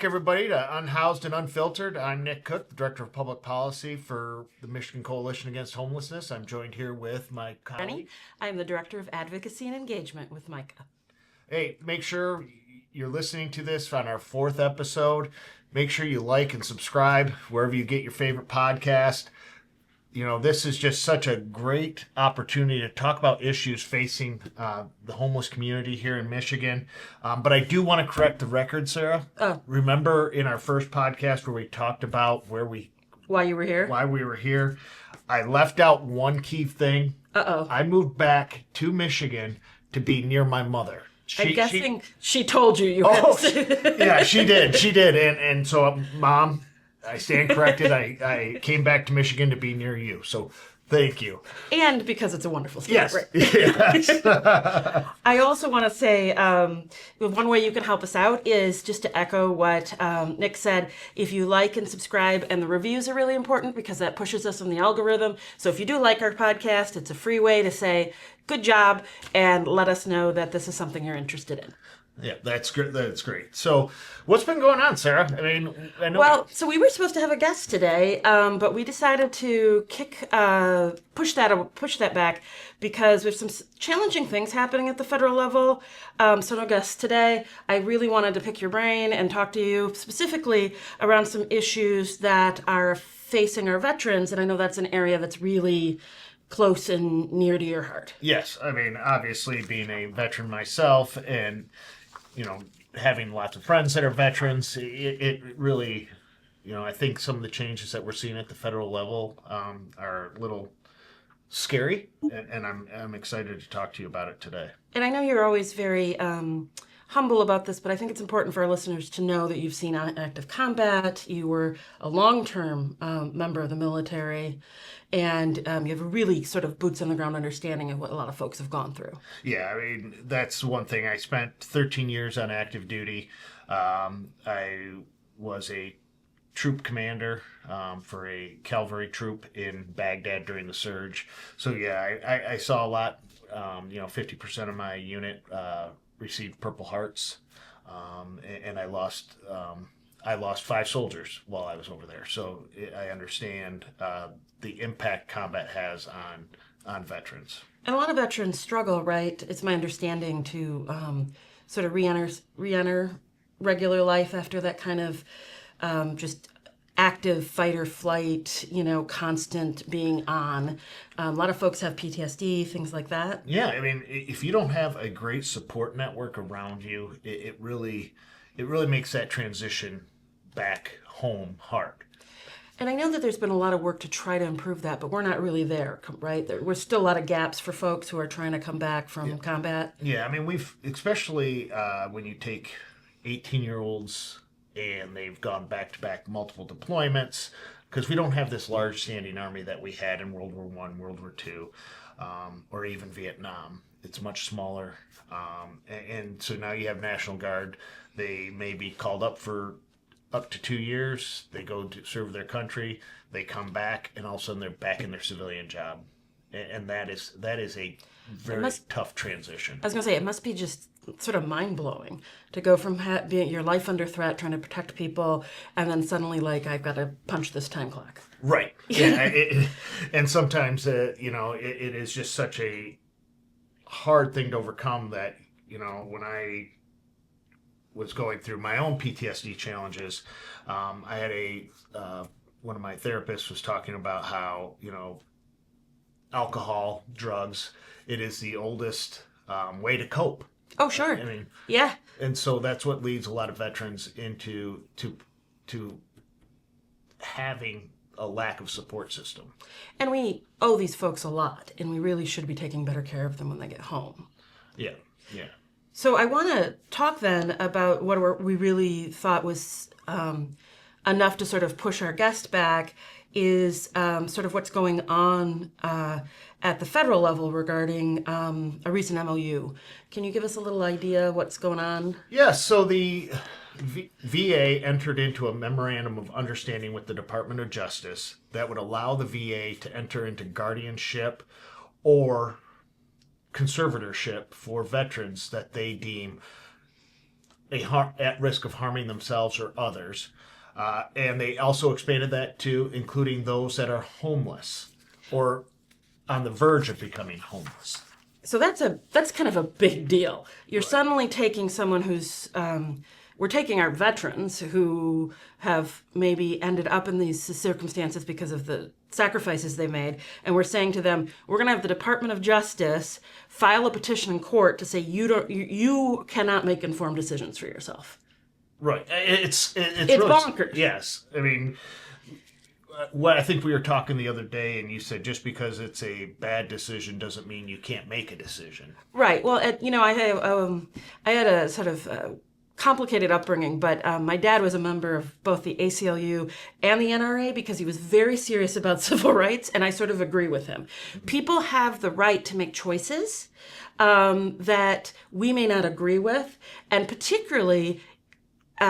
back, everybody, to Unhoused and Unfiltered. I'm Nick Cook, the Director of Public Policy for the Michigan Coalition Against Homelessness. I'm joined here with my colleague. I'm the Director of Advocacy and Engagement with Micah. Hey, make sure you're listening to this on our 4th episode. Make sure you like and subscribe wherever you get your favorite podcast. You know, this is just such a great opportunity to talk about issues facing the homeless community here in Michigan. But I do want to correct the record, Sarah. Remember in our first podcast where we talked about Why you were here? Why we were here? I left out one key thing. I moved back to Michigan to be near my mother. I'm guessing she told you had to say that. Yeah, she did. And so, Mom, I stand corrected. I came back to Michigan to be near you. So thank you. And because it's a wonderful state. Yes. Right? Yes. I also want to say one way you can help us out is just to echo what Nick said. If you like and subscribe, and the reviews are really important because that pushes us in the algorithm. So if you do like our podcast, it's a free way to say, good job, and let us know that this is something you're interested in. Yeah, that's great. That's great. So, what's been going on, Sarah? I mean, I know. Well, so we were supposed to have a guest today, but we decided to push that back because there's some challenging things happening at the federal level. So no guests today. I really wanted to pick your brain and talk to you specifically around some issues that are facing our veterans, and I know that's an area that's really close and near to your heart. Yes, I mean, obviously being a veteran myself and, having lots of friends that are veterans, it really, I think some of the changes that we're seeing at the federal level are a little scary, and I'm excited to talk to you about it today. And I know you're always very humble about this, but I think it's important for our listeners to know that you've seen active combat, you were a long-term member of the military, and you have a really sort of boots-on-the-ground understanding of what a lot of folks have gone through. Yeah, I mean, that's one thing. I spent 13 years on active duty. I was a troop commander for a cavalry troop in Baghdad during the surge. So, yeah, I saw a lot. 50% of my unit received Purple Hearts, and I lost 5 soldiers while I was over there. So I understand the impact combat has on veterans. And a lot of veterans struggle, right? It's my understanding to sort of re-enter regular life after that kind of just active fight or flight, constant being on. A lot of folks have PTSD, things like that. Yeah, I mean, if you don't have a great support network around you, it really makes that transition back home hard. And I know that there's been a lot of work to try to improve that, but we're not really there, right? There's still a lot of gaps for folks who are trying to come back from combat. Yeah, I mean, we've, especially when you take 18-year-olds and they've gone back-to-back multiple deployments, because we don't have this large standing army that we had in World War I, World War II, or even Vietnam. It's much smaller. And so now you have National Guard. They may be called up for up to 2 years. They go to serve their country. They come back, and all of a sudden they're back in their civilian job. And that is a very tough transition. I was going to say, it must be just sort of mind-blowing to go from being your life under threat, trying to protect people, and then suddenly, I've got to punch this time clock. Right. Yeah, and sometimes, it is just such a hard thing to overcome that, when I was going through my own PTSD challenges, I had one of my therapists was talking about how, alcohol, drugs, it is the oldest way to cope. Oh, sure. I mean, yeah. And so that's what leads a lot of veterans into to having a lack of support system. And we owe these folks a lot, and we really should be taking better care of them when they get home. Yeah. So I want to talk then about what we really thought was enough to sort of push our guest back is sort of what's going on at the federal level regarding a recent MOU. Can you give us a little idea what's going on? Yeah, so the VA entered into a memorandum of understanding with the Department of Justice that would allow the VA to enter into guardianship or conservatorship for veterans that they deem at risk of harming themselves or others. And they also expanded that to including those that are homeless or on the verge of becoming homeless. So that's kind of a big deal. You're suddenly taking someone who's we're taking our veterans who have maybe ended up in these circumstances because of the sacrifices they made, and we're saying to them, we're going to have the Department of Justice file a petition in court to say you cannot make informed decisions for yourself. Right. It's really bonkers. Yes. I mean, what I think we were talking the other day, and you said just because it's a bad decision doesn't mean you can't make a decision. Right. Well, I had a sort of complicated upbringing, but my dad was a member of both the ACLU and the NRA because he was very serious about civil rights, and I sort of agree with him. People have the right to make choices that we may not agree with, and particularly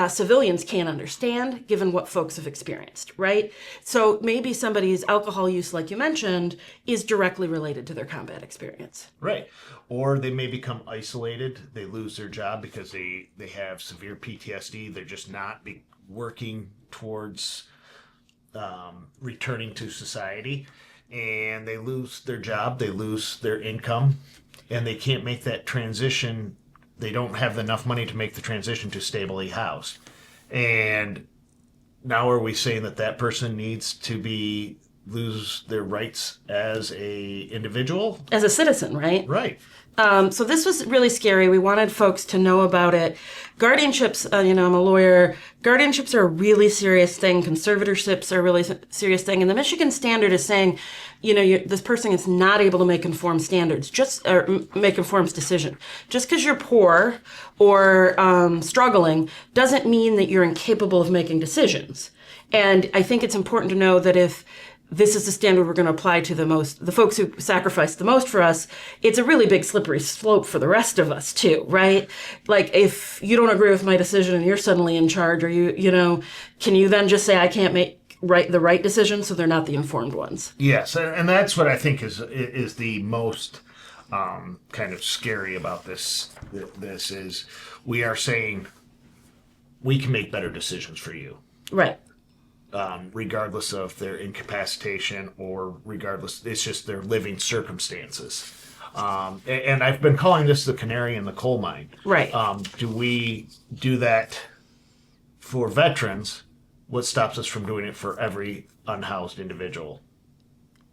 civilians can't understand given what folks have experienced, right? So maybe somebody's alcohol use, like you mentioned, is directly related to their combat experience. Right. Or they may become isolated. They lose their job because they have severe PTSD. They're just not working towards returning to society. And they lose their job. They lose their income. And they can't make that transition. They don't have enough money to make the transition to stably housed. And now are we saying that person needs to lose their rights as a individual? As a citizen, right? Right. So this was really scary. We wanted folks to know about it. Guardianships, I'm a lawyer. Guardianships are a really serious thing. Conservatorships are a really serious thing. And the Michigan standard is saying, this person is not able to make informed make informed decision. Just because you're poor or struggling doesn't mean that you're incapable of making decisions. And I think it's important to know that if this is the standard we're going to apply to the folks who sacrificed the most for us, it's a really big slippery slope for the rest of us too, right? Like if you don't agree with my decision and you're suddenly in charge, or can you then just say I can't make the right decision, so they're not the informed ones? Yes, and that's what I think is the most kind of scary about this. This is we are saying we can make better decisions for you. Right. Regardless of their incapacitation or regardless, it's just their living circumstances. And I've been calling this the canary in the coal mine. Right. Do we do that for veterans? What stops us from doing it for every unhoused individual?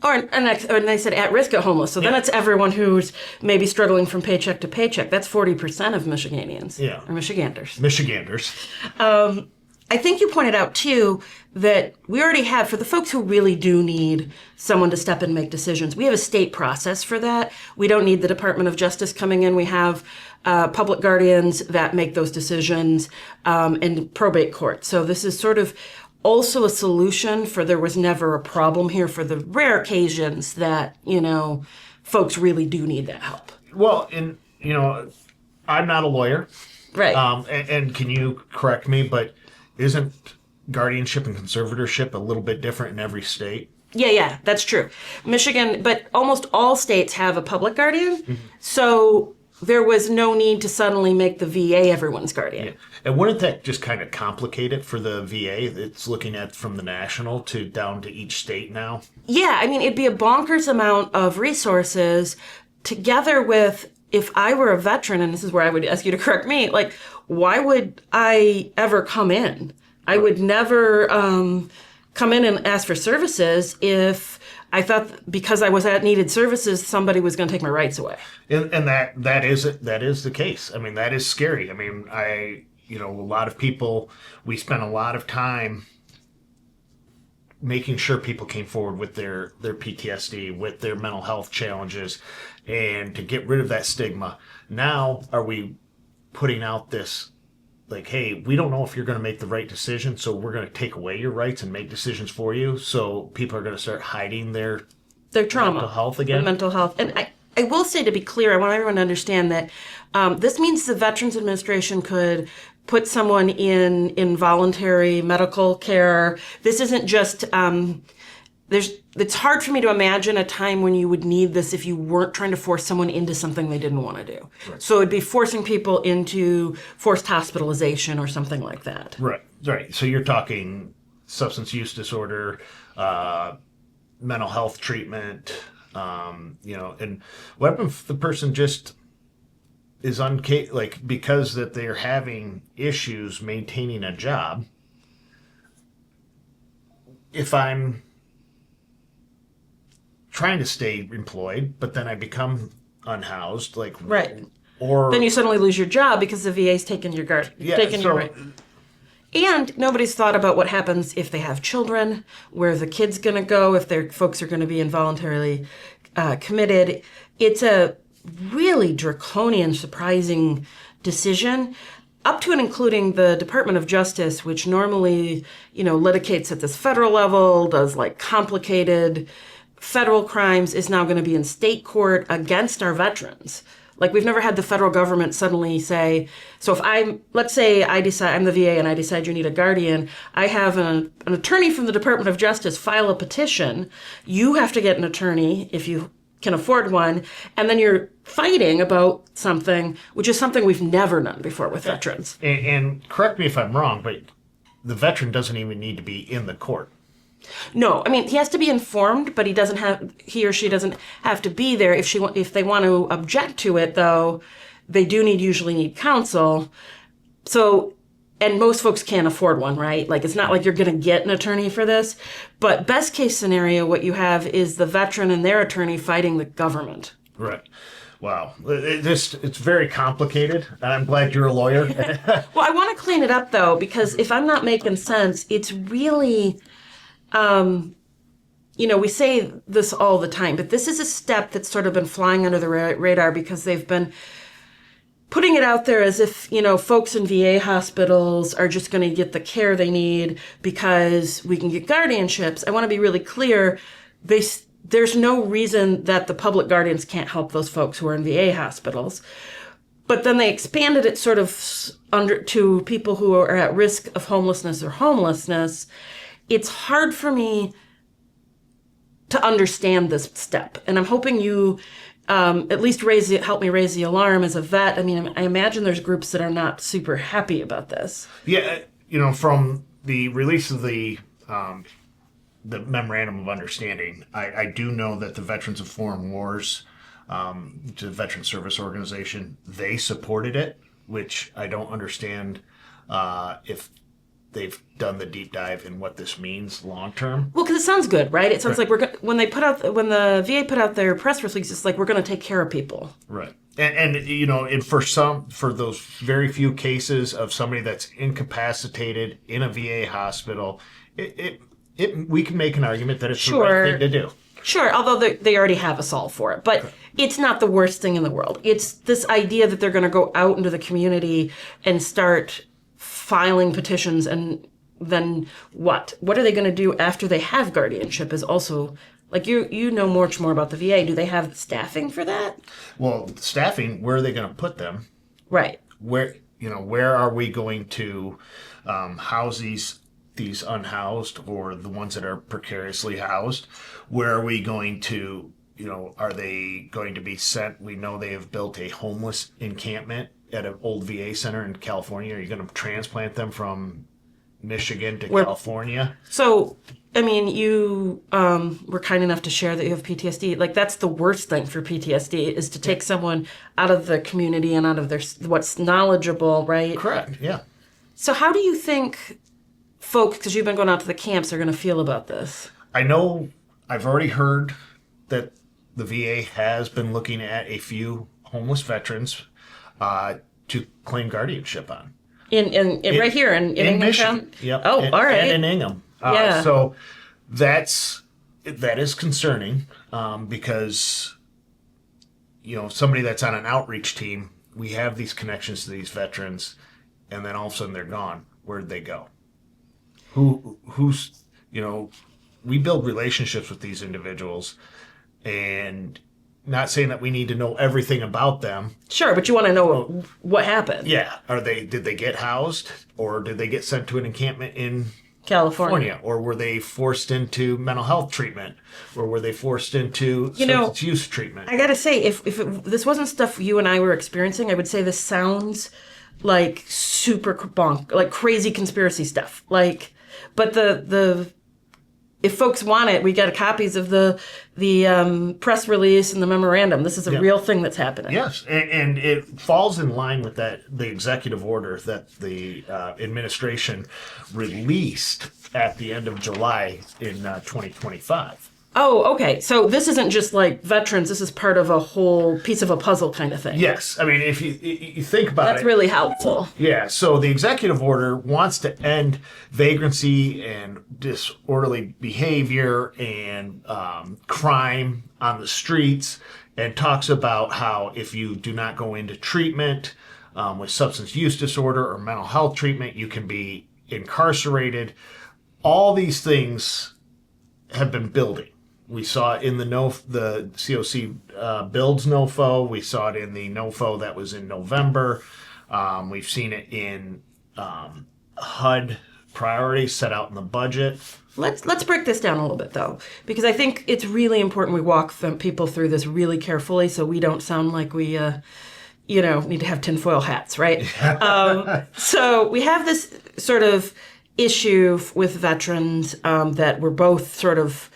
And they said at risk of homeless. So then it's everyone who's maybe struggling from paycheck to paycheck. That's 40% of Michiganians. Yeah. Or Michiganders. I think you pointed out, too, that we already have, for the folks who really do need someone to step in and make decisions, we have a state process for that. We don't need the Department of Justice coming in. We have public guardians that make those decisions and probate court. So this is sort of also a solution for there was never a problem here for the rare occasions that, folks really do need that help. Well, I'm not a lawyer. Right. And can you correct me, but isn't guardianship and conservatorship a little bit different in every state? Yeah, that's true. Michigan, but almost all states have a public guardian. Mm-hmm. So there was no need to suddenly make the VA everyone's guardian. Yeah. And wouldn't that just kind of complicate it for the VA? It's looking at from the national to down to each state now. Yeah, it'd be a bonkers amount of resources together with, if I were a veteran, and this is where I would ask you to correct me, like, why would I ever come in? I would never come in and ask for services if I thought because I was at needed services, somebody was going to take my rights away. And that is the case. That is scary. A lot of people, we spent a lot of time making sure people came forward with their PTSD, with their mental health challenges, and to get rid of that stigma. Now, are we putting out this, like, hey, we don't know if you're going to make the right decision, so we're going to take away your rights and make decisions for you, so people are going to start hiding their trauma, mental health again? Mental health. And I will say, to be clear, I want everyone to understand that this means the Veterans Administration could put someone in voluntary medical care. This isn't just, it's hard for me to imagine a time when you would need this if you weren't trying to force someone into something they didn't want to do. Right. So it'd be forcing people into forced hospitalization or something like that. Right. Right. So you're talking substance use disorder, mental health treatment, and what if the person just is because that they're having issues maintaining a job. If I'm trying to stay employed, but then I become unhoused, Right. or Then you suddenly lose your job because the VA's taken your right. And nobody's thought about what happens if they have children, where the kid's going to go, if their folks are going to be involuntarily committed. It's a really draconian, surprising decision, up to and including the Department of Justice, which normally, litigates at this federal level, does complicated federal crimes, is now going to be in state court against our veterans. We've never had the federal government suddenly say, so if let's say I decide, I'm the VA and I decide you need a guardian, I have an attorney from the Department of Justice file a petition, you have to get an attorney if you can afford one, and then you're fighting about something, which is something we've never done before with veterans. And correct me if I'm wrong, but the veteran doesn't even need to be in the court. No, he has to be informed, but he or she doesn't have to be there. If they want to object to it, though, they do usually need counsel. So, and most folks can't afford one, right? It's not like you're going to get an attorney for this. But best case scenario, what you have is the veteran and their attorney fighting the government. Right. Wow. It's very complicated, and I'm glad you're a lawyer. Well, I want to clean it up, though, because if I'm not making sense, it's really... we say this all the time, but this is a step that's sort of been flying under the radar because they've been putting it out there as if, folks in VA hospitals are just going to get the care they need because we can get guardianships. I want to be really clear. There's no reason that the public guardians can't help those folks who are in VA hospitals. But then they expanded it sort of to people who are at risk of homelessness. It's hard for me to understand this step. And I'm hoping you at least help me raise the alarm as a vet. I imagine there's groups that are not super happy about this. Yeah, from the release of the memorandum of understanding, I do know that the Veterans of Foreign Wars, the Veteran Service Organization, they supported it, which I don't understand if they've done the deep dive in what this means long term. Well, because it sounds good, right? It sounds like when the VA put out their press release, it's like we're going to take care of people, right? And for those very few cases of somebody that's incapacitated in a VA hospital, we can make an argument that it's the right thing to do. Sure, although they already have a solve for it. But it's not the worst thing in the world. It's this idea that they're going to go out into the community and start filing petitions, and then what? What are they going to do after they have guardianship is also, you know much more about the VA. Do they have staffing for that? Well, staffing, where are they going to put them? Right. Where are we going to house these unhoused or the ones that are precariously housed? Where are we going to, are they going to be sent? We know they have built a homeless encampment at an old VA center in California. Are you going to transplant them from Michigan to California? So, you were kind enough to share that you have PTSD. That's the worst thing for PTSD is to take someone out of the community and out of what's knowledgeable, right? Correct, yeah. So how do you think folks, because you've been going out to the camps, are going to feel about this? I know I've already heard that the VA has been looking at a few homeless veterans to claim guardianship on. In right here in Ingham Michigan. Yep. Oh, all right. And in Ingham. Yeah. So that is concerning because somebody that's on an outreach team, we have these connections to these veterans, and then all of a sudden they're gone. Where'd they go? Who's we build relationships with these individuals, and not saying that we need to know everything about them. Sure, but you want to know what happened. Yeah. Did they get housed, or did they get sent to an encampment in California. Or were they forced into mental health treatment? Or were they forced into substance use treatment? I gotta say, if this wasn't stuff you and I were experiencing, I would say this sounds like super like crazy conspiracy stuff. Like, but the if folks want it, we got copies of the press release and the memorandum. This is a real thing that's happening. Yes, and it falls in line with the executive order that the administration released at the end of July in 2025. Oh, okay. So this isn't just like veterans. This is part of a whole piece of a puzzle kind of thing. Yes. I mean, if you think about That's really helpful. Yeah. So the executive order wants to end vagrancy and disorderly behavior and crime on the streets, and talks about how if you do not go into treatment with substance use disorder or mental health treatment, you can be incarcerated. All these things have been building. We saw it in the COC builds NOFO. We saw it in the NOFO that was in November. We've seen it in HUD priorities set out in the budget. Let's break this down a little bit though, because I think it's really important we walk people through this really carefully so we don't sound like we need to have tinfoil hats, right? So we have this sort of issue with veterans that we're both sort of.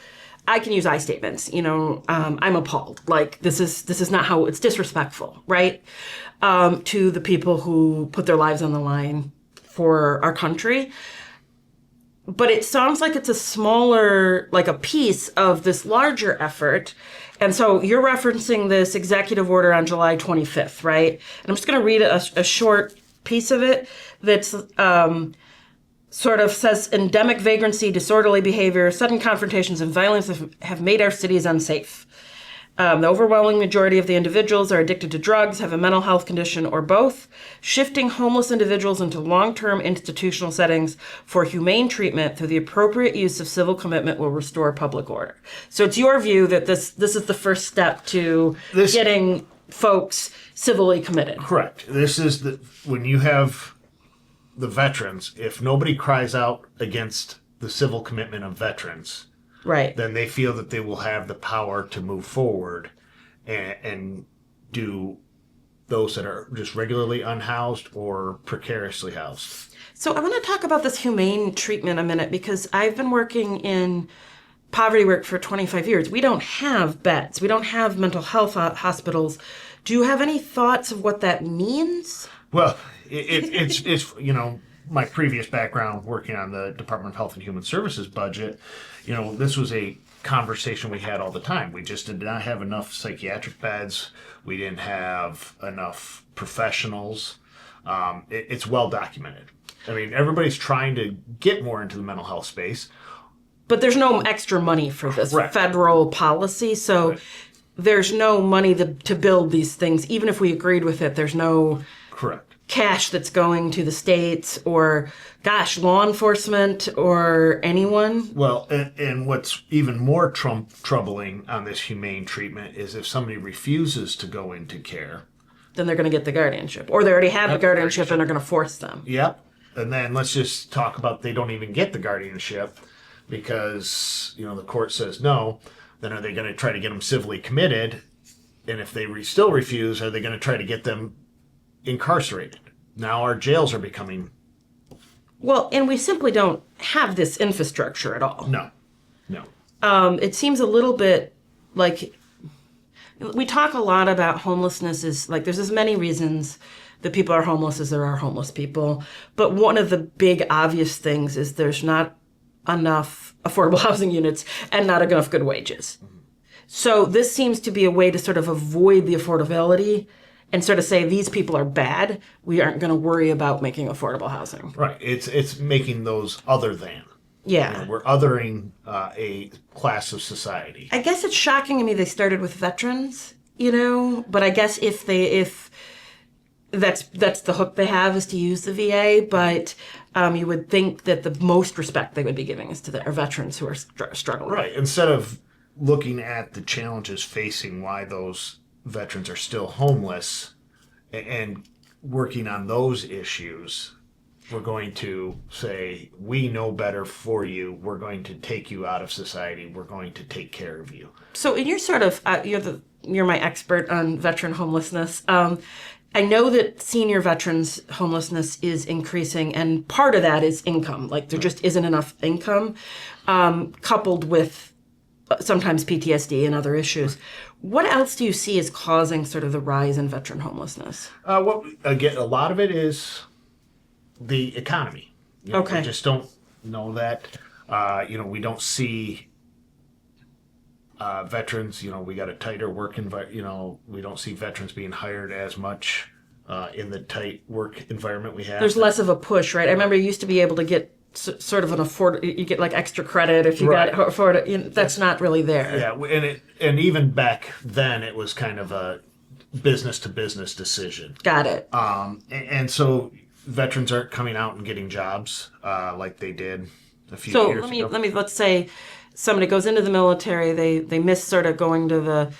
I can use I statements. I'm appalled. Like this is not how it's disrespectful, right? To the people who put their lives on the line for our country. But it sounds like it's a smaller, like a piece of this larger effort. And so you're referencing this executive order on July 25th, right? And I'm just going to read a short piece of it that's sort of says endemic vagrancy, disorderly behavior, sudden confrontations, and violence have made our cities unsafe. The overwhelming majority of the individuals are addicted to drugs, have a mental health condition, or both. Shifting homeless individuals into long-term institutional settings for humane treatment through the appropriate use of civil commitment will restore public order. So it's your view that this is the first step to getting folks civilly committed. Correct. This is when you have the veterans, if nobody cries out against the civil commitment of veterans, right, then they feel that they will have the power to move forward and do those that are just regularly unhoused or precariously housed. So I want to talk about this humane treatment a minute, because I've been working in poverty work for 25 years. We don't have beds. We don't have mental health hospitals. Do you have any thoughts of what that means? Well, it's my previous background working on the Department of Health and Human Services budget, this was a conversation we had all the time. We just did not have enough psychiatric beds. We didn't have enough professionals. It's well documented. I mean, everybody's trying to get more into the mental health space. But there's no extra money for this federal policy, so there's no money to build these things. Even if we agreed with it, there's no cash that's going to the states or, law enforcement or anyone. Well, and what's even more troubling on this humane treatment is if somebody refuses to go into care, then they're going to get the guardianship. Or they already have the guardianship and they're going to force them. Yep. And then let's just talk about they don't even get the guardianship because, the court says no. Then are they going to try to get them civilly committed? And if they still refuse, are they going to try to get them incarcerated? Now our jails are becoming... Well, and we simply don't have this infrastructure at all. No. It seems a little bit like... We talk a lot about homelessness is like there's as many reasons that people are homeless as there are homeless people. But one of the big obvious things is there's not enough affordable housing units and not enough good wages. Mm-hmm. So this seems to be a way to sort of avoid the affordability and sort of say these people are bad. We aren't going to worry about making affordable housing. Right. It's making those other than. Yeah. We're othering a class of society. I guess it's shocking to me they started with veterans, but I guess if that's the hook they have is to use the VA, but you would think that the most respect they would be giving is to our veterans who are struggling. Right. Instead of looking at the challenges facing why those veterans are still homeless and working on those issues, we're going to say, we know better for you. We're going to take you out of society. We're going to take care of you. So, you're sort of you're my expert on veteran homelessness. I know that senior veterans homelessness is increasing, and part of that is income. Like there just isn't enough income, coupled with sometimes PTSD and other issues. What else do you see as causing sort of the rise in veteran homelessness? Again, a lot of it is the economy. Okay. We just don't know that. We don't see veterans. We got a tighter work environment. We don't see veterans being hired as much in the tight work environment we have. There's less of a push, right? I remember you used to be able to get sort of you get like extra credit if you got afford it. That's not really there. Yeah, and even back then it was kind of a business to business decision. Got it. And so veterans aren't coming out and getting jobs like they did a few years ago. So let's say somebody goes into the military, they miss sort of going to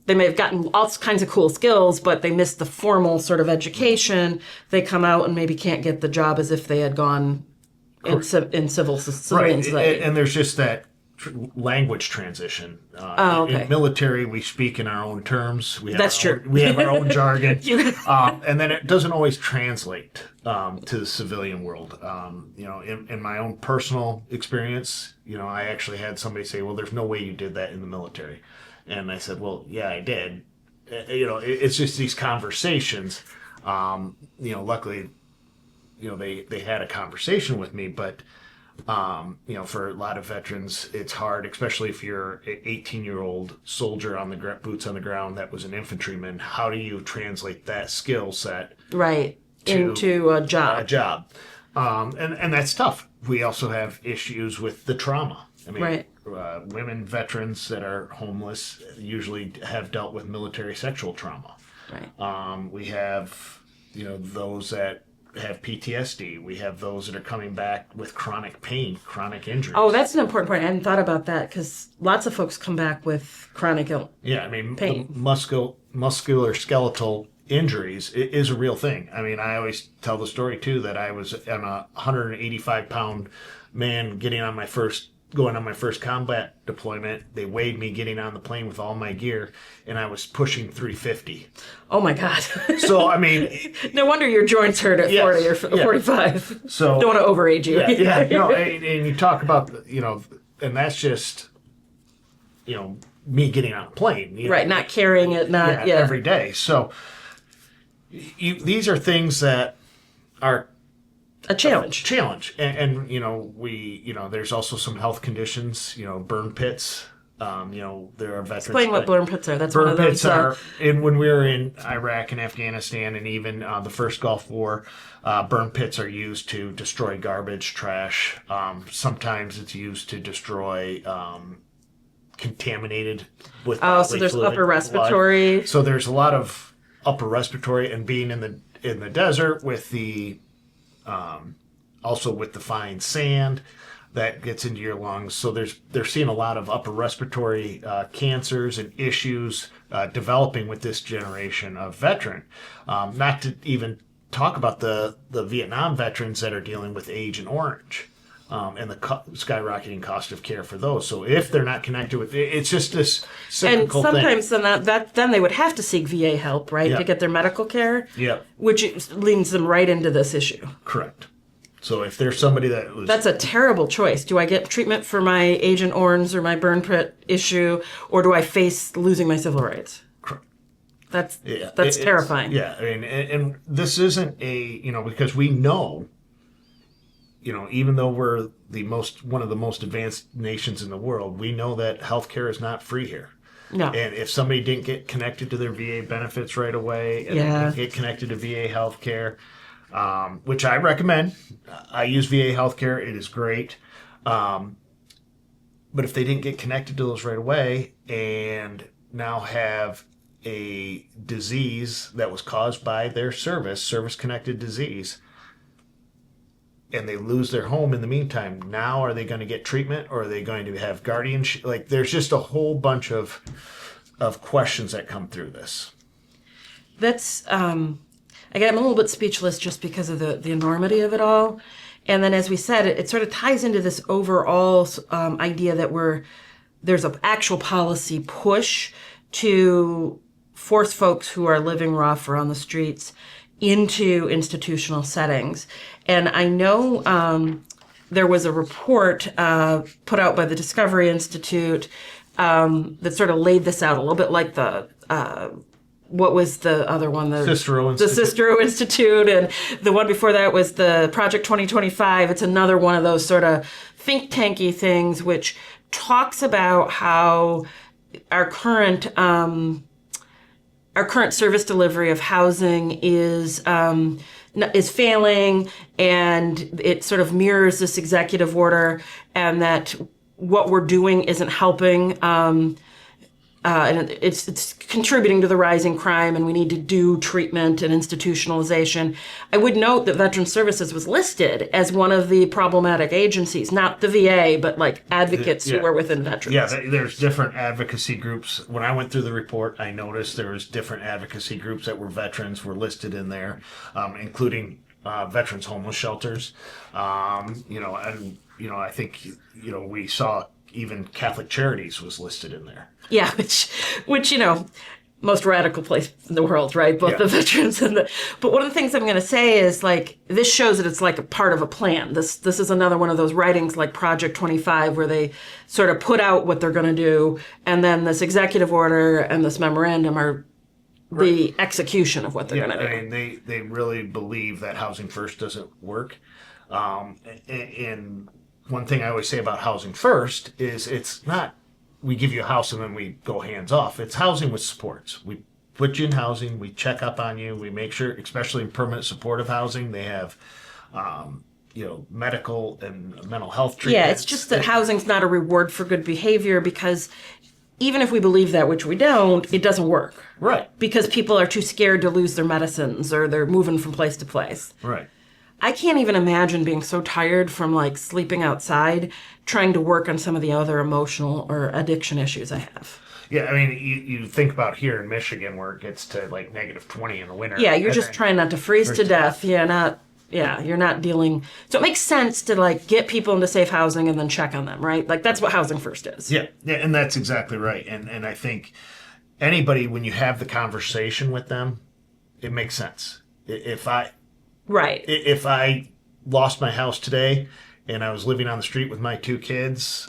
they may have gotten all kinds of cool skills, but they missed the formal sort of education. They come out and maybe can't get the job as if they had gone in civilians. Right, and there's just that language transition. Okay. In military, we speak in our own terms. That's true. We have our own jargon, and then it doesn't always translate to the civilian world. In my own personal experience, I actually had somebody say, "Well, there's no way you did that in the military," and I said, "Well, yeah, I did." It's just these conversations. Luckily, they had a conversation with me, but. For a lot of veterans, it's hard, especially if you're an 18-year-old soldier on the boots on the ground that was an infantryman. How do you translate that skill set into a job? And that's tough. We also have issues with the trauma. Women veterans that are homeless usually have dealt with military sexual trauma. Right. We have, those that have PTSD. We have those that are coming back with chronic pain, chronic injuries. Oh, that's an important point. I hadn't thought about that because lots of folks come back with chronic pain. The musculoskeletal injuries is a real thing. I always tell the story too that I was on a 185-pound man going on my first combat deployment. They weighed me getting on the plane with all my gear, and I was pushing 350. Oh my God. So, no wonder your joints hurt at 40 or 45. So don't want to overage you. And you talk about, and that's just, me getting on a plane. Right, not carrying it, every day. So these are things that are a challenge. And there's also some health conditions, burn pits. There are veterans. Explain what burn pits are. That's burn one of those. Pits are, and when we were in Iraq and Afghanistan and even the first Gulf War, burn pits are used to destroy garbage, trash. Sometimes it's used to destroy contaminated with so there's fluid, upper respiratory. blood. So there's a lot of upper respiratory, and being in the desert with the also with the fine sand that gets into your lungs. So they're seeing a lot of upper respiratory cancers and issues developing with this generation of veteran. Not to even talk about the Vietnam veterans that are dealing with Agent Orange and the skyrocketing cost of care for those. So if they're not connected with it's just this cyclical thing. And sometimes thing. then they would have to seek VA help, right, to get their medical care. Yeah. Which leads them right into this issue. Correct. So if there's somebody that was... That's a terrible choice. Do I get treatment for my Agent Orange or my burn pit issue, or do I face losing my civil rights? Correct. That's terrifying. And this isn't because we know, even though we're one of the most advanced nations in the world, we know that healthcare is not free here. No. And if somebody didn't get connected to their VA benefits right away, and they didn't get connected to VA healthcare, which I recommend. I use VA healthcare. It is great. But if they didn't get connected to those right away and now have a disease that was caused by their service-connected disease, and they lose their home in the meantime, now are they going to get treatment, or are they going to have guardianship? Like, there's just a whole bunch of questions that come through this. That's... again, I'm a little bit speechless just because of the enormity of it all. And then, as we said, it sort of ties into this overall idea that there's an actual policy push to force folks who are living rough or on the streets into institutional settings. And I know there was a report put out by the Discovery Institute that sort of laid this out a little bit like the what was the other one? Cicero The Cicero Institute, and the one before that was the Project 2025. It's another one of those sort of think tanky things, which talks about how our current service delivery of housing is failing, and it sort of mirrors this executive order, and that what we're doing isn't helping. And it's contributing to the rising crime, and we need to do treatment and institutionalization. I would note that Veterans Services was listed as one of the problematic agencies, not the VA, but like advocates who are within veterans. Yeah, there's different advocacy groups. When I went through the report, I noticed there was different advocacy groups that were veterans were listed in there, including veterans homeless shelters. I think we saw even Catholic Charities was listed in there. Yeah, which most radical place in the world, right? Both the veterans and But one of the things I'm going to say is, like, this shows that it's like a part of a plan. This is another one of those writings like Project 25 where they sort of put out what they're going to do, and then this executive order and this memorandum are the execution of what they're going to do. I mean, they really believe that Housing First doesn't work. And one thing I always say about Housing First is it's not we give you a house and then we go hands off. It's housing with supports. We put you in housing, we check up on you, we make sure, especially in permanent supportive housing, they have medical and mental health treatment. Yeah, it's just that housing's not a reward for good behavior, because even if we believe that, which we don't, it doesn't work. Right. Because people are too scared to lose their medicines, or they're moving from place to place. Right. I can't even imagine being so tired from like sleeping outside, trying to work on some of the other emotional or addiction issues I have. Yeah, I mean, you think about here in Michigan where it gets to like -20 in the winter. Yeah, you're just trying not to freeze to death. You're not dealing. So it makes sense to like get people into safe housing and then check on them, right? Like that's what Housing First is. Yeah, and that's exactly right. And I think anybody, when you have the conversation with them, it makes sense. If I lost my house today and I was living on the street with my 2 kids,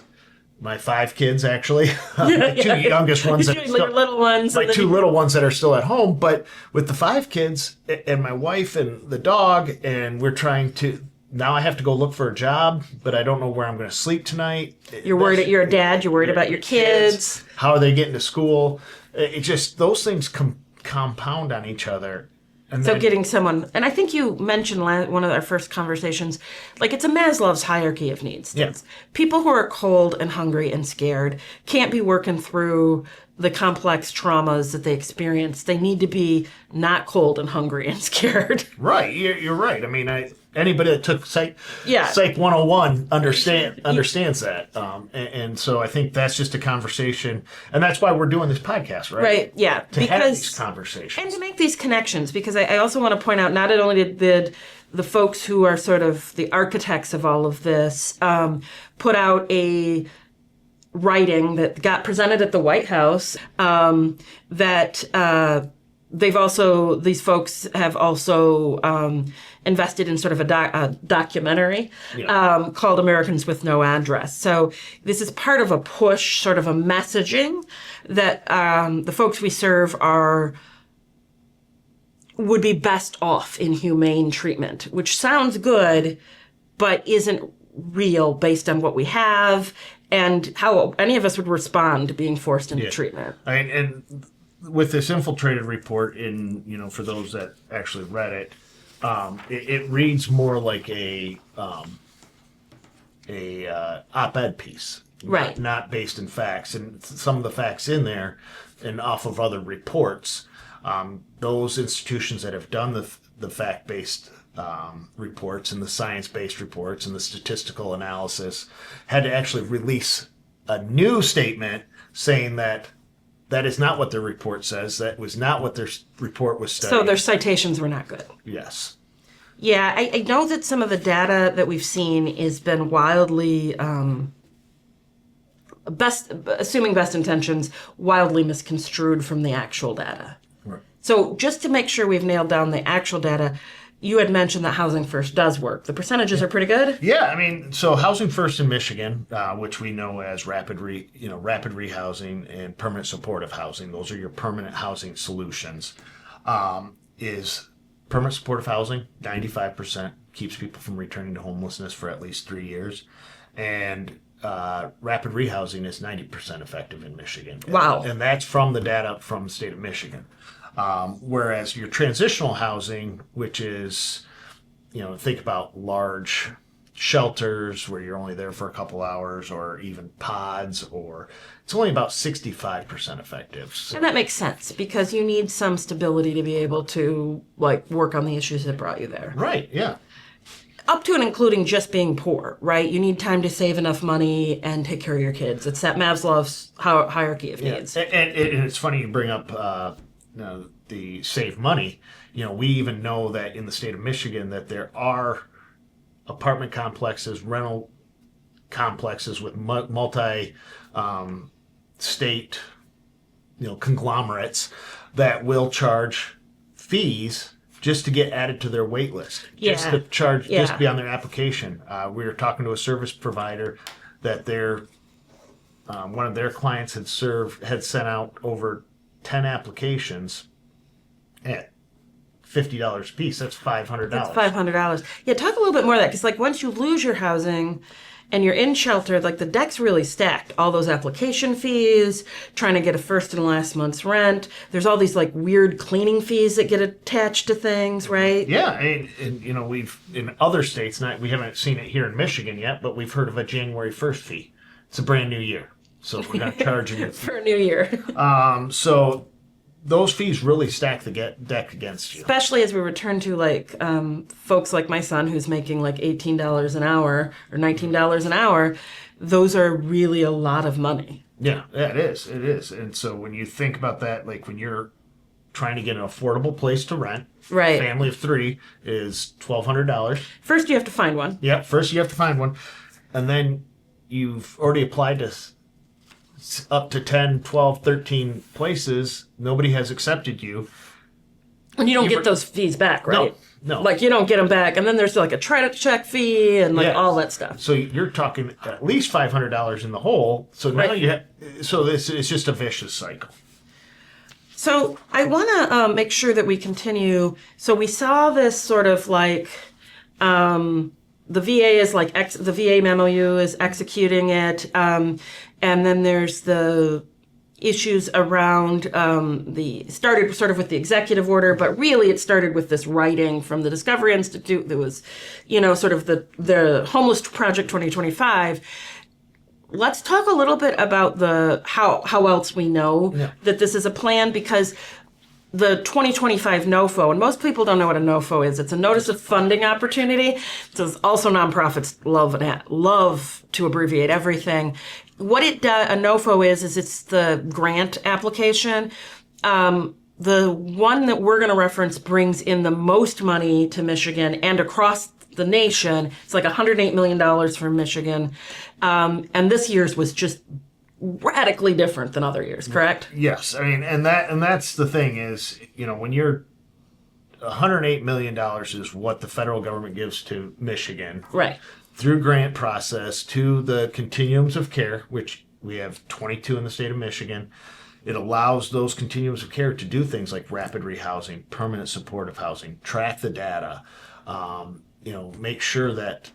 my 5 kids actually, the 2 youngest ones, little ones, my 2 little ones that are still at home, but with the 5 kids and my wife and the dog, and we're trying to, now I have to go look for a job, but I don't know where I'm going to sleep tonight. You're worried, you're a dad, you're worried about your kids. How are they getting to school? It just, those things compound on each other. So getting someone, and I think you mentioned one of our first conversations, like it's a Maslow's hierarchy of needs. Yeah. People who are cold and hungry and scared can't be working through the complex traumas that they experience. They need to be not cold and hungry and scared. Right, you're right. I mean, anybody that took Psych 101 understands that. And so I think that's just a conversation, and that's why we're doing this podcast, right? Right, yeah. To have these conversations. And to make these connections, because I also want to point out, not only did the folks who are sort of the architects of all of this put out a writing that got presented at the White House, that these folks have also invested in sort of a documentary called Americans with No Address. So this is part of a push, sort of a messaging that the folks we serve would be best off in humane treatment, which sounds good, but isn't real based on what we have and how any of us would respond to being forced into treatment. And with this infiltrated report, for those that actually read it, it reads more like a op-ed piece, right? Not based in facts. And some of the facts in there, and off of other reports, those institutions that have done the fact-based reports and the science-based reports and the statistical analysis had to actually release a new statement saying that That is not what their report says. That was not what their report was studying. So their citations were not good. Yes. Yeah, I know that some of the data that we've seen has been wildly, assuming best intentions, wildly misconstrued from the actual data. Right. So just to make sure we've nailed down the actual data, you had mentioned that Housing First does work. The percentages are pretty good? Yeah, I mean, so Housing First in Michigan, which we know as rapid rehousing and permanent supportive housing, those are your permanent housing solutions, is permanent supportive housing, 95% keeps people from returning to homelessness for at least 3 years. And rapid rehousing is 90% effective in Michigan. Wow. And that's from the data from the state of Michigan. Whereas your transitional housing, which is, think about large shelters where you're only there for a couple hours, or even pods, or it's only about 65% effective. So, And that makes sense because you need some stability to be able to work on the issues that brought you there. right, yeah. Up to and including just being poor, right? You need time to save enough money and take care of your kids. It's that Maslow's hierarchy of needs. And it's funny you bring up the save money. We even know that in the state of Michigan that there are apartment complexes, rental complexes with multi state conglomerates that will charge fees just to get added to their wait list, just to charge, just to be on their application. We were talking to a service provider that one of their clients had sent out over 10 applications at $50 a piece. That's $500. That's $500. Yeah, talk a little bit more of that because once you lose your housing and you're in shelter, the deck's really stacked. All those application fees, trying to get a first and last month's rent. There's all these weird cleaning fees that get attached to things, right? Yeah, and we've in other states, we haven't seen it here in Michigan yet, but we've heard of a January 1st fee. It's a brand new year, so we're going to charge you for a new year. So those fees really stack the deck against you. Especially as we return to folks like my son who's making $18 an hour or $19 an hour. Those are really a lot of money. Yeah, it is. And so when you think about that, when you're trying to get an affordable place to rent, right? Family of 3 is $1,200. First you have to find one. Yeah, first you have to find one. And then you've already applied to up to 10, 12, 13 places. Nobody has accepted you. And you don't get those fees back, right? No. You don't get them back. And then there's a credit check fee and all that stuff. So you're talking at least $500 in the hole. So now this is just a vicious cycle. So I want to make sure that we continue. So we saw this sort of the VA is the VA MOU is executing it. And then there's the issues around started sort of with the executive order, but really it started with this writing from the Discovery Institute that was, sort of the Homeless Project 2025. Let's talk a little bit about how else we know that this is a plan, because the 2025 NOFO, and most people don't know what a NOFO is. It's a notice of funding opportunity. So also nonprofits love to abbreviate everything. What a NOFO is it's the grant application. The one that we're going to reference brings in the most money to Michigan and across the nation. It's $108 million for Michigan. And this year's was just radically different than other years, correct? Yes. I mean, and that's the thing is, when you're $108 million is what the federal government gives to Michigan. Right. Through grant process to the continuums of care, which we have 22 in the state of Michigan. It allows those continuums of care to do things like rapid rehousing, permanent supportive housing, track the data, make sure that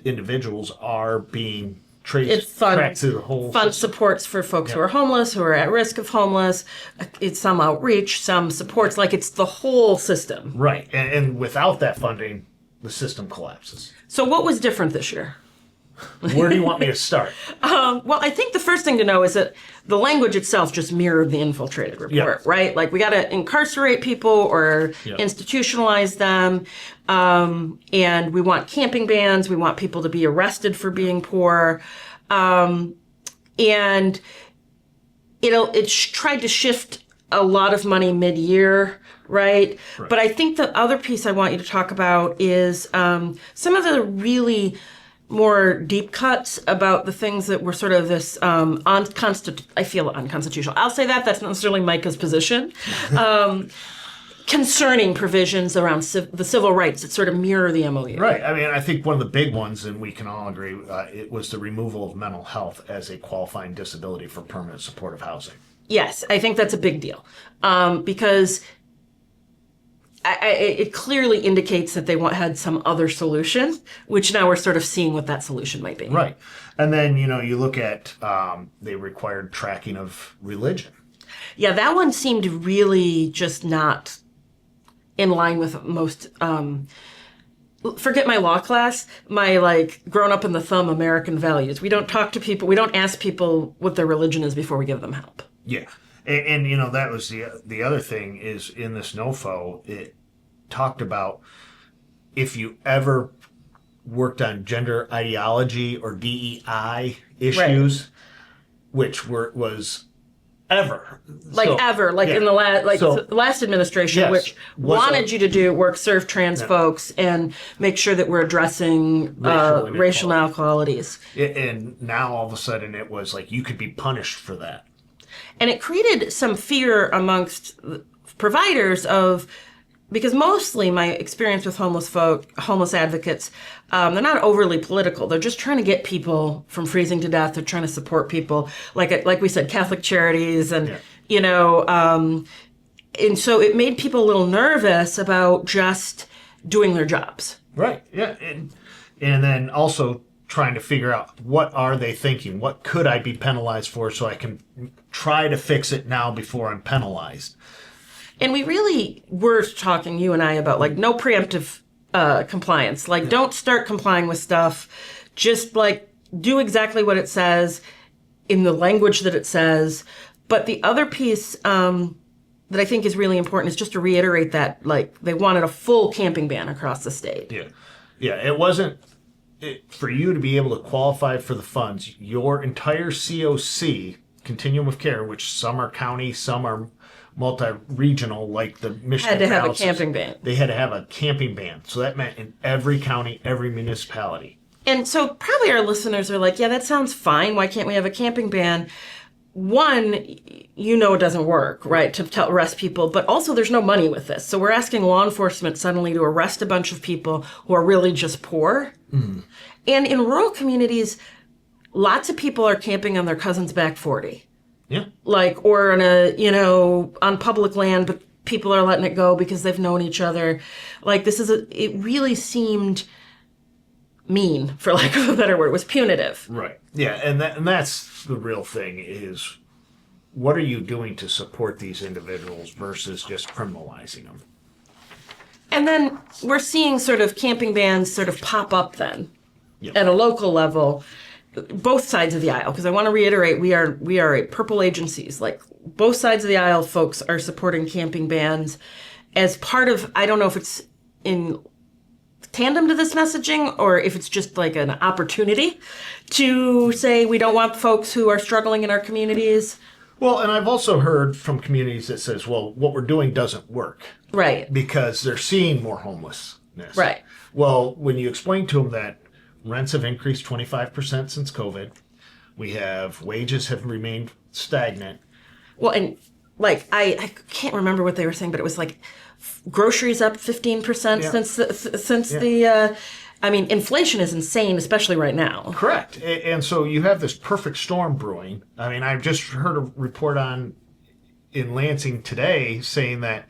individuals are being tracked through the whole fund system. Supports for folks who are homeless, who are at risk of homeless. It's some outreach, some supports, it's the whole system. Right. And without that funding, the system collapses. So what was different this year? Where do you want me to start? Well, I think the first thing to know is that the language itself just mirrored the infiltrated report, right? We got to incarcerate people or institutionalize them. And we want camping bans. We want people to be arrested for being poor. And tried to shift a lot of money mid-year, right? But I think the other piece I want you to talk about is some of the really more deep cuts about the things that were sort of this I feel unconstitutional. I'll say that. That's not necessarily Micah's position. Concerning provisions around the civil rights that sort of mirror the MOU. Right. I mean, I think one of the big ones, and we can all agree, it was the removal of mental health as a qualifying disability for permanent supportive housing. Yes, I think that's a big deal because it clearly indicates that they had some other solution, which now we're sort of seeing what that solution might be. Right. And then, you look at they required tracking of religion. Yeah, that one seemed really just not in line with most forget my law class, my grown up in the thumb American values. We don't talk to people, we don't ask people what their religion is before we give them help. Yeah. And that was the other thing is in this NOFO, it talked about if you ever worked on gender ideology or DEI issues, which was ever. In the last administration, Yes. which wanted you to do serve trans folks and make sure that we're addressing racial inequalities. And now all of a sudden it was like you could be punished for that. And it created some fear amongst providers because mostly my experience with homeless advocates, they're not overly political. They're just trying to get people from freezing to death. They're trying to support people, like we said, Catholic charities, and and so it made people a little nervous about just doing their jobs. Right. Yeah. And then also trying to figure out what are they thinking? What could I be penalized for so I can try to fix it now before I'm penalized? And we really were talking, you and I, about no preemptive compliance. Don't start complying with stuff. Just do exactly what it says in the language that it says. But the other piece that I think is really important is just to reiterate that they wanted a full camping ban across the state. Yeah. Yeah. It wasn't for you to be able to qualify for the funds. Your entire COC, continuum of care, which some are county, some are multi-regional, like the Michigan had to have a Palaces, camping ban. They had to have a camping ban. So that meant in every county, every municipality. And so probably our listeners are like, yeah, that sounds fine. Why can't we have a camping ban? One, it doesn't work, right, to arrest people, but also there's no money with this. So we're asking law enforcement suddenly to arrest a bunch of people who are really just poor. Mm. And in rural communities, lots of people are camping on their cousin's back 40. Yeah. Or in on public land, but people are letting it go because they've known each other. It really seemed mean, for lack of a better word. It was punitive. Right. Yeah. And that's the real thing is what are you doing to support these individuals versus just criminalizing them? And then we're seeing sort of camping bans sort of pop up then at a local level. Both sides of the aisle, because I want to reiterate, we are a purple agencies. Both sides of the aisle, folks are supporting camping bans as part of. I don't know if it's in tandem to this messaging or if it's just an opportunity to say we don't want folks who are struggling in our communities. Well, and I've also heard from communities that says, well, what we're doing doesn't work. Right. Because they're seeing more homelessness. Right. Well, when you explain to them that rents have increased 25% since COVID. Wages have remained stagnant. Well, and I can't remember what they were saying, but it was groceries up 15% since the. Inflation is insane, especially right now. Correct, and so you have this perfect storm brewing. I've just heard a report in Lansing today saying that.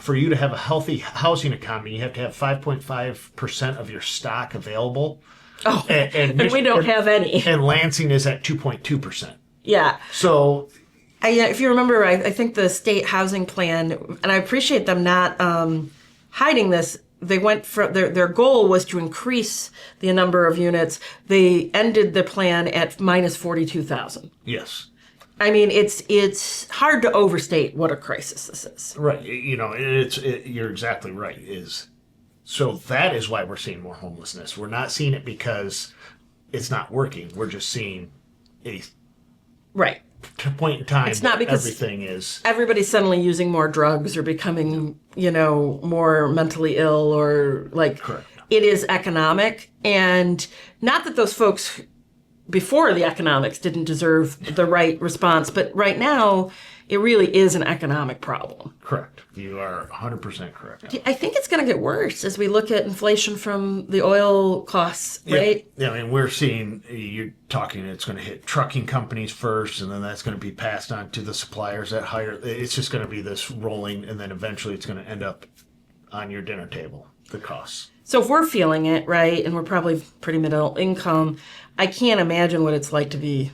For you to have a healthy housing economy, you have to have 5.5% of your stock available. Oh, and we don't have any. And Lansing is at 2.2%. Yeah. So, if you remember, I think the state housing plan, and I appreciate them not hiding this. They went for their goal was to increase the number of units. They ended the plan at minus 42,000. Yes. It's hard to overstate what a crisis this is. Right. You're exactly right. So that is why we're seeing more homelessness. We're not seeing it because it's not working. We're just seeing Right. point in time, It's not because everything is. everybody's suddenly using more drugs or becoming, more mentally ill or like Correct. it is economic. And not that those folks before the economics didn't deserve the right response, but right now it really is an economic problem. Correct. You are 100% correct. I think it's going to get worse as we look at inflation from the oil costs, right? Yeah, I mean, we're seeing, you're talking, it's going to hit trucking companies first, and then that's going to be passed on to the suppliers at higher. It's just going to be this rolling, and then eventually it's going to end up on your dinner table, the costs. So if we're feeling it, right, and we're probably pretty middle income, I can't imagine what it's like to be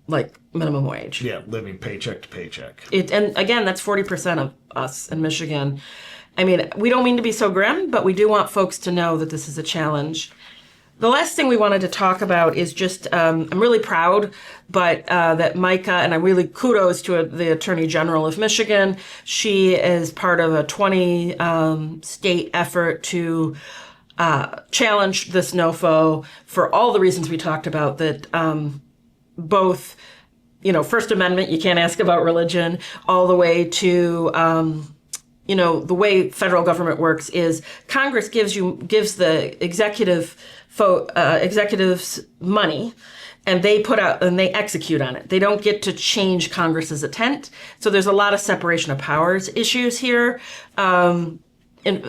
like minimum wage. Yeah, living paycheck to paycheck. And again, that's 40% of us in Michigan. I mean, we don't mean to be so grim, but we do want folks to know that this is a challenge. The last thing we wanted to talk about is just, I'm really proud, but that Micah, and I really kudos to the Attorney General of Michigan. She is part of a 20 state effort to challenge this NOFO for all the reasons we talked about, that both, First Amendment, you can't ask about religion, all the way to, the way federal government works is Congress gives the executives money, and they put out and they execute on it. They don't get to change Congress's intent. So there's a lot of separation of powers issues here. And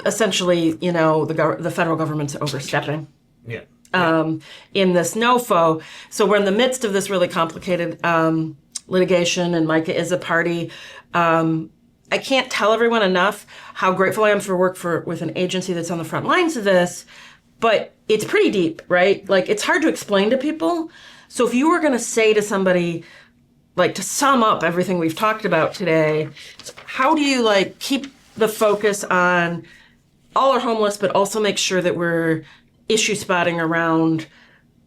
essentially, the federal government's overstepping. Yeah. In this NOFO. So we're in the midst of this really complicated litigation, and Micah is a party. I can't tell everyone enough how grateful I am for work with an agency that's on the front lines of this, but it's pretty deep, right? Like, it's hard to explain to people. So if you were going to say to somebody, like, to sum up everything we've talked about today, how do you, keep the focus on all are homeless, but also make sure that we're issue spotting around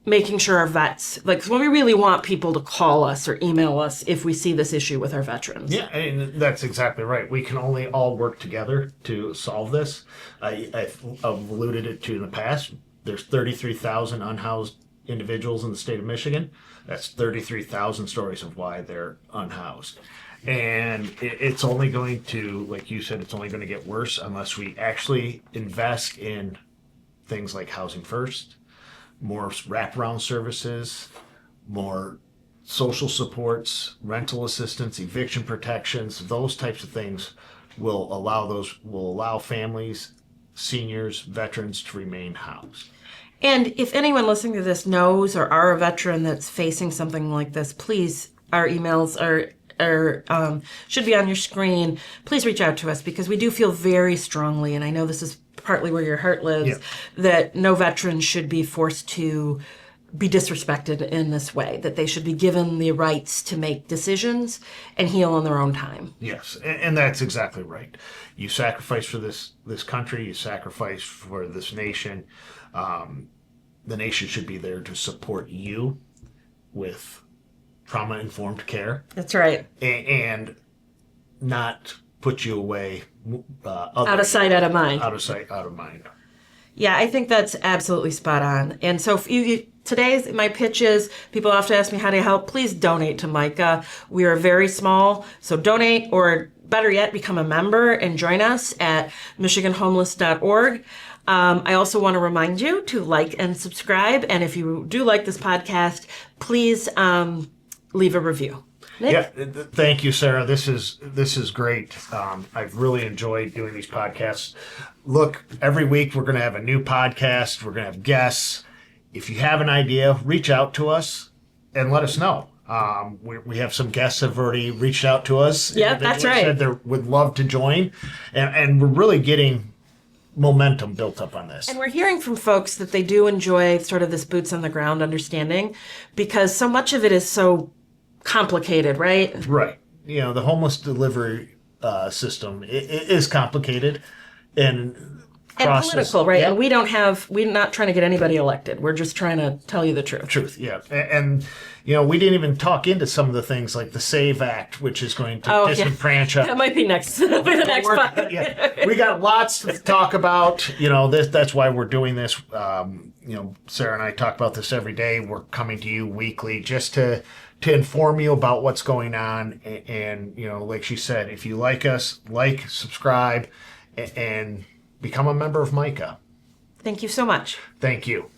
making sure our vets, so we really want people to call us or email us if we see this issue with our veterans. Yeah, and that's exactly right. We can only all work together to solve this. I've alluded it to in the past. There's 33,000 unhoused individuals in the state of Michigan. That's 33,000 stories of why they're unhoused. And it's only going to, like you said, it's only going to get worse unless we actually invest in things like Housing First, more wraparound services, more social supports, rental assistance, eviction protections. Those types of things will allow families, seniors, veterans to remain housed. And if anyone listening to this knows or are a veteran that's facing something like this, please, our emails should be on your screen. Please reach out to us, because we do feel very strongly, and I know this is partly where your heart lives, that no veteran should be forced to be disrespected in this way, that they should be given the rights to make decisions and heal in their own time. Yes, and that's exactly right. You sacrifice for this country, you sacrifice for this nation. The nation should be there to support you with trauma-informed care. That's right. And not put you away. Out of sight, out of mind. Out of sight, out of mind. Yeah, I think that's absolutely spot on. And so today's my pitch is, people often ask me how to help. Please donate to Micah. We are very small, so donate, or better yet, become a member and join us at michiganhomeless.org. I also want to remind you to like and subscribe. And if you do like this podcast, please leave a review. Nick? Yeah, thank you, Sarah. This is great. I've really enjoyed doing these podcasts. Look, every week we're going to have a new podcast. We're going to have guests. If you have an idea, reach out to us and let us know. We have some guests that have already reached out to us. Yeah, that's right. Said they would love to join, and we're really getting momentum built up on this. And we're hearing from folks that they do enjoy sort of this boots on the ground understanding, because so much of it is so complicated, right? Right. The homeless delivery system is complicated and political, right? Yeah. And we're not trying to get anybody elected. We're just trying to tell you the truth. Yeah. And we didn't even talk into some of the things like the SAVE Act, which is going to disenfranchise. That might be next. That'll be the next part. Yeah. We got lots to talk about. That's why we're doing this. Sarah and I talk about this every day. We're coming to you weekly just to to inform you about what's going on. And like she said, if you like us, subscribe, and become a member of MICA. Thank you so much. Thank you.